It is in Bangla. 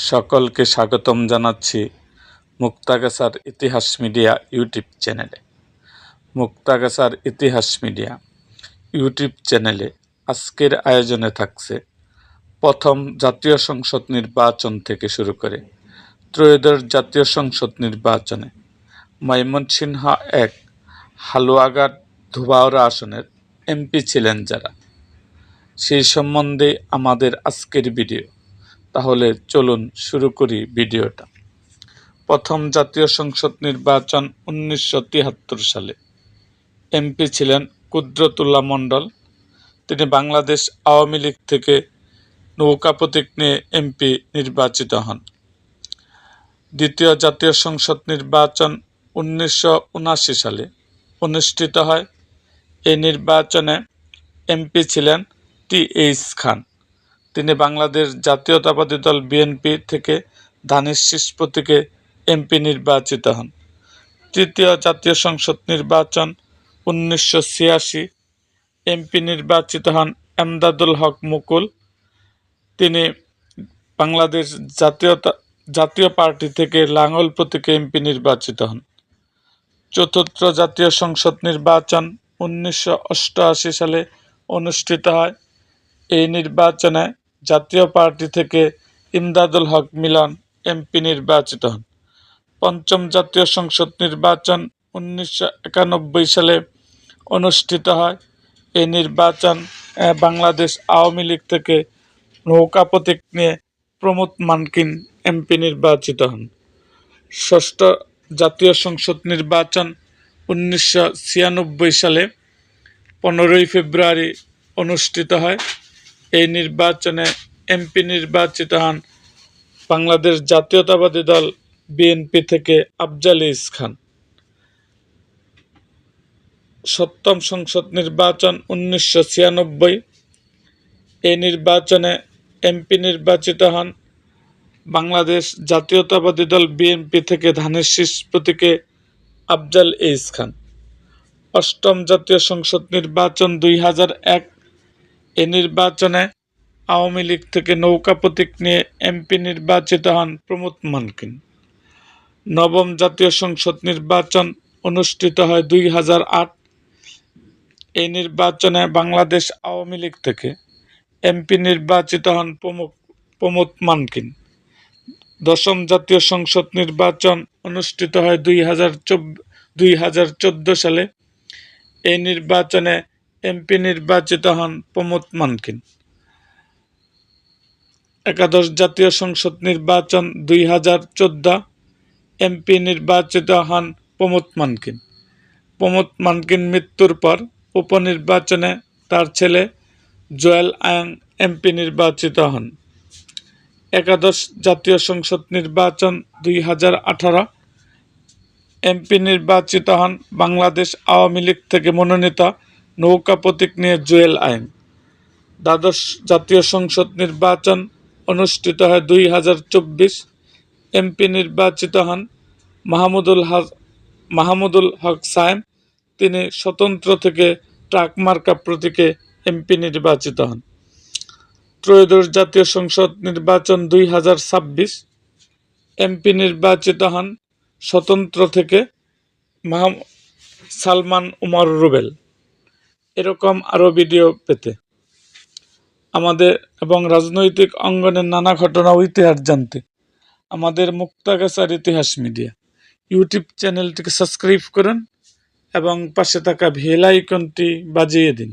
সকলকে স্বাগতম জানাচ্ছি মুক্তাগাছার ইতিহাস মিডিয়া ইউটিউব চ্যানেলে। মুক্তাগাছার ইতিহাস মিডিয়া ইউটিউব চ্যানেলে আজকের আয়োজনে থাকছে প্রথম জাতীয় সংসদ নির্বাচন থেকে শুরু করে ত্রয়োদশ জাতীয় সংসদ নির্বাচনে ময়মনসিংহ এক হালুয়াঘাট ধোবাউড়া আসনের এমপি ছিলেন যারা, সেই সম্বন্ধে আমাদের আজকের ভিডিও। তাহলে চলুন শুরু করি ভিডিওটা। প্রথম জাতীয় সংসদ নির্বাচন 1973 সালে। এমপি ছিলেন কুদরতুল্লাহ মণ্ডল। তিনি বাংলাদেশ আওয়ামী লীগ থেকে নৌকা প্রতীক নিয়ে এমপি নির্বাচিত হন। দ্বিতীয় জাতীয় সংসদ নির্বাচন 1979 সালে অনুষ্ঠিত হয়। এই নির্বাচনে এমপি ছিলেন টি.এইচ. খান। তিনি বাংলাদেশ জাতীয়তাবাদী দল বিএনপি থেকে ধানের শীষ প্রতীকে এমপি নির্বাচিত হন। তৃতীয় জাতীয় সংসদ নির্বাচন 1986। এমপি নির্বাচিত হন এমদাদুল হক মুকুল। তিনি বাংলাদেশ জাতীয় পার্টি থেকে লাঙ্গল প্রতীকে এমপি নির্বাচিত হন। চতুর্থ জাতীয় সংসদ নির্বাচন 1988 সালে অনুষ্ঠিত হয়। এই নির্বাচনে জাতীয় পার্টি থেকে ইমদাদুল হক মিলন এমপি নির্বাচিত হন। পঞ্চম জাতীয় সংসদ নির্বাচন 1991 সালে অনুষ্ঠিত হয়। এই নির্বাচন বাংলাদেশ আওয়ামী লীগ থেকে নৌকা প্রতীক নিয়ে প্রমোদ মানকিন এমপি নির্বাচিত হন। ষষ্ঠ জাতীয় সংসদ নির্বাচন 1996 সালে 15 ফেব্রুয়ারি অনুষ্ঠিত হয়। এই নির্বাচনে এমপি নির্বাচিত হন বাংলাদেশ জাতীয়তাবাদী দল বিএনপি থেকে আফজাল খান। সপ্তম সংসদ নির্বাচন 1996। এই নির্বাচনে এমপি নির্বাচিত হন বাংলাদেশ জাতীয়তাবাদী দল বিএনপি থেকে ধানের শীষ প্রতীকে আফজাল খান। অষ্টম জাতীয় সংসদ নির্বাচন 2001। এই নির্বাচনে আওয়ামী লীগ থেকে নৌকা প্রতীক নিয়ে এমপি নির্বাচিত হন প্রমোদ মানকিন। নবম জাতীয় সংসদ নির্বাচন অনুষ্ঠিত হয় 2008। এই নির্বাচনে বাংলাদেশ আওয়ামী লীগ থেকে এমপি নির্বাচিত হন প্রমোদ মানকিন। দশম জাতীয় সংসদ নির্বাচন অনুষ্ঠিত হয় 2014 সালে। এই নির্বাচনে এমপি নির্বাচিত হন প্রমোদ মানকিন। একাদশ জাতীয় সংসদ নির্বাচন 2014। এমপি নির্বাচিত হন প্রমোদ মানকিন। প্রমোদ মানকিন মৃত্যুর পর উপনির্বাচনে তার ছেলে জোয়েল আয়ং এমপি নির্বাচিত হন। একাদশ জাতীয় সংসদ নির্বাচন 2018। এমপি নির্বাচিত হন বাংলাদেশ আওয়ামী লীগ থেকে মনোনীত নৌকা প্রতীক নিয়ে জোয়েল আয়ং। দ্বাদশ জাতীয় সংসদ নির্বাচন অনুষ্ঠিত হয় 2024। এমপি নির্বাচিত হন মাহমুদুল হক সায়েম। তিনি স্বতন্ত্র থেকে ট্রাক মার্কা প্রতীকে এমপি নির্বাচিত হন। ত্রয়োদশ জাতীয় সংসদ নির্বাচন 2026। এমপি নির্বাচিত হন স্বতন্ত্র থেকে সালমান উমর রুবেল। এরকম আরও ভিডিও পেতে আমাদের এবং রাজনৈতিক অঙ্গনের নানা ঘটনা ও ইতিহাস জানতে আমাদের মুক্তাগাছার ইতিহাস মিডিয়া ইউটিউব চ্যানেলটিকে সাবস্ক্রাইব করুন এবং পাশে থাকা বেল আইকনটি বাজিয়ে দিন।